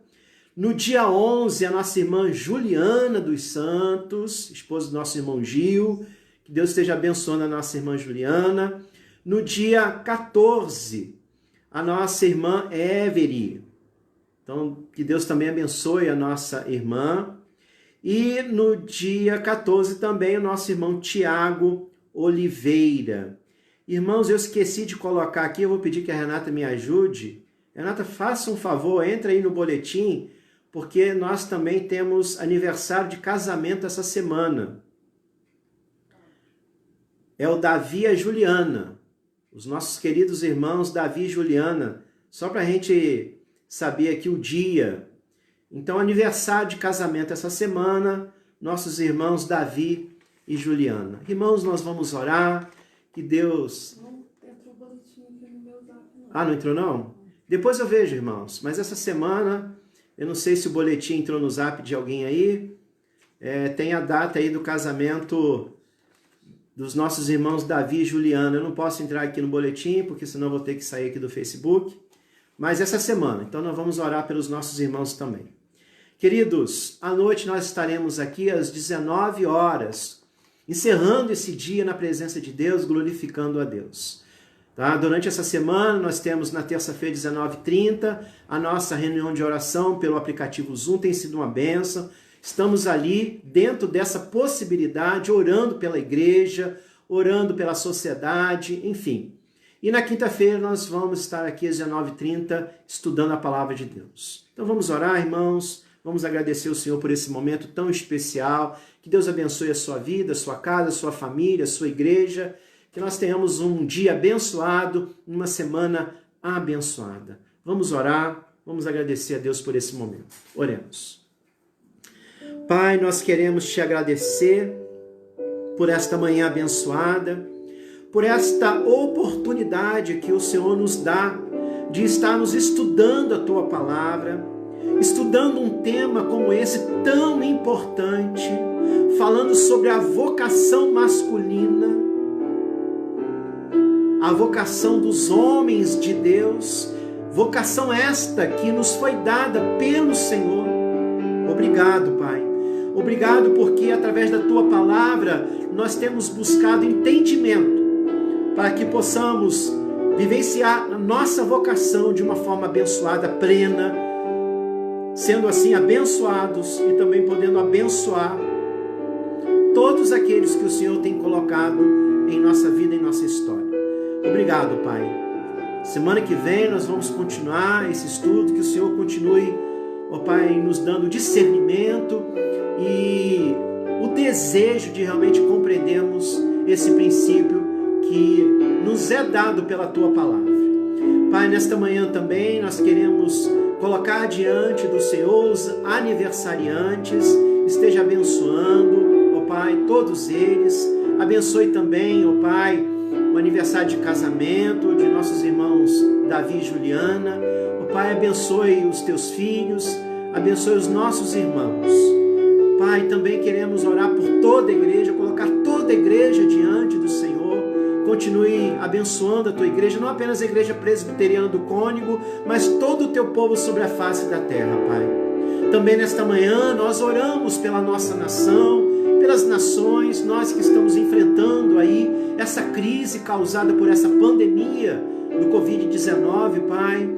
No dia 11, a nossa irmã Juliana dos Santos, esposa do nosso irmão Gil. Que Deus esteja abençoando a nossa irmã Juliana. No dia 14, a nossa irmã Every. Então, que Deus também abençoe a nossa irmã. E no dia 14 também o nosso irmão Tiago Oliveira. Irmãos, eu esqueci de colocar aqui, eu vou pedir que a Renata me ajude. Renata, faça um favor, entra aí no boletim, porque nós também temos aniversário de casamento essa semana. É o Davi e a Juliana, os nossos queridos irmãos Davi e Juliana, só para a gente saber aqui o dia. Então, aniversário de casamento essa semana, nossos irmãos Davi e Juliana. Irmãos, nós vamos orar, que Deus... Não entrou o boletim aqui no meu zap, não. Ah, não entrou não? Depois eu vejo, irmãos, mas essa semana... Eu não sei se o boletim entrou no zap de alguém aí. Tem a data aí do casamento dos nossos irmãos Davi e Juliana. Eu não posso entrar aqui no boletim, porque senão eu vou ter que sair aqui do Facebook. Mas essa semana. Então nós vamos orar pelos nossos irmãos também. Queridos, à noite nós estaremos aqui às 19 horas, encerrando esse dia na presença de Deus, glorificando a Deus. Tá? Durante essa semana, nós temos na terça-feira, 19h30, a nossa reunião de oração pelo aplicativo Zoom, tem sido uma bênção. Estamos ali, dentro dessa possibilidade, orando pela igreja, orando pela sociedade, enfim. E na quinta-feira nós vamos estar aqui às 19h30, estudando a palavra de Deus. Então vamos orar, irmãos, vamos agradecer ao Senhor por esse momento tão especial. Que Deus abençoe a sua vida, a sua casa, a sua família, a sua igreja. Que nós tenhamos um dia abençoado, uma semana abençoada. Vamos orar, vamos agradecer a Deus por esse momento. Oremos. Pai, nós queremos te agradecer por esta manhã abençoada, por esta oportunidade que o Senhor nos dá de estarmos estudando a Tua Palavra, estudando um tema como esse tão importante, falando sobre a vocação masculina, a vocação dos homens de Deus, vocação esta que nos foi dada pelo Senhor. Obrigado, Pai. Obrigado porque através da Tua Palavra nós temos buscado entendimento para que possamos vivenciar a nossa vocação de uma forma abençoada, plena, sendo assim abençoados e também podendo abençoar todos aqueles que o Senhor tem colocado em nossa vida, em nossa história. Obrigado, Pai. Semana que vem nós vamos continuar esse estudo, que o Senhor continue, ó Pai, nos dando discernimento e o desejo de realmente compreendermos esse princípio que nos é dado pela Tua Palavra. Pai, nesta manhã também nós queremos colocar diante do Senhor os aniversariantes, esteja abençoando, ó Pai, todos eles. Abençoe também, ó Pai, o aniversário de casamento de nossos irmãos Davi e Juliana. Ó Pai, abençoe os teus filhos, abençoe os nossos irmãos. Pai, também queremos orar por toda a igreja, colocar toda a igreja diante do Senhor. Continue abençoando a tua igreja, não apenas a igreja presbiteriana do Cônego, mas todo o teu povo sobre a face da terra, Pai. Também nesta manhã nós oramos pela nossa nação, pelas nações, nós que estamos enfrentando aí essa crise causada por essa pandemia do Covid-19, Pai.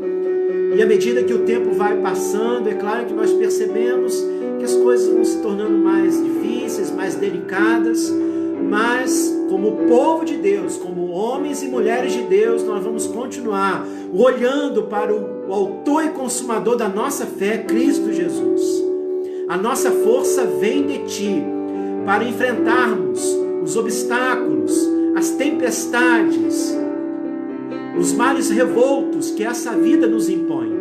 E à medida que o tempo vai passando, é claro que nós percebemos que as coisas vão se tornando mais difíceis, mais delicadas, mas como povo de Deus, como homens e mulheres de Deus, nós vamos continuar olhando para o autor e consumador da nossa fé, Cristo Jesus. A nossa força vem de Ti para enfrentarmos os obstáculos, as tempestades, os males revoltos que essa vida nos impõe,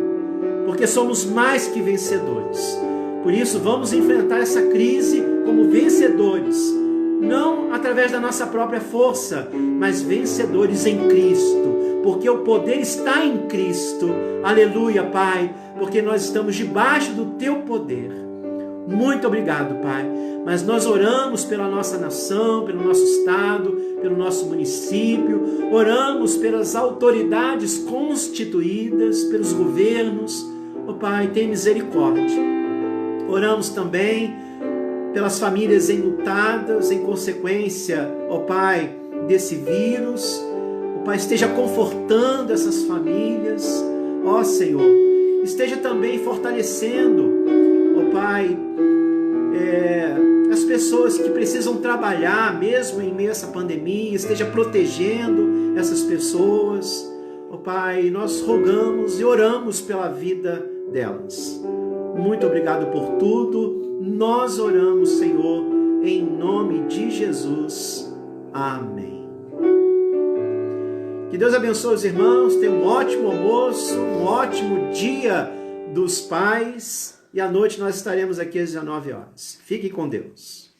porque somos mais que vencedores. Por isso, vamos enfrentar essa crise como vencedores, não através da nossa própria força, mas vencedores em Cristo, porque o poder está em Cristo. Aleluia, Pai, porque nós estamos debaixo do Teu poder. Muito obrigado, Pai. Mas nós oramos pela nossa nação, pelo nosso estado, pelo nosso município, oramos pelas autoridades constituídas, pelos governos. Ó Pai, tem misericórdia. Oramos também pelas famílias enlutadas em consequência, ó Pai, desse vírus. Ó Pai, esteja confortando essas famílias, ó Senhor. Esteja também fortalecendo, ó Pai, as pessoas que precisam trabalhar mesmo em meio a essa pandemia, esteja protegendo essas pessoas. Ó Pai, nós rogamos e oramos pela vida delas. Muito obrigado por tudo. Nós oramos, Senhor, em nome de Jesus. Amém. Que Deus abençoe os irmãos. Tenham um ótimo almoço, um ótimo dia dos pais. E à noite nós estaremos aqui às 19 horas. Fiquem com Deus.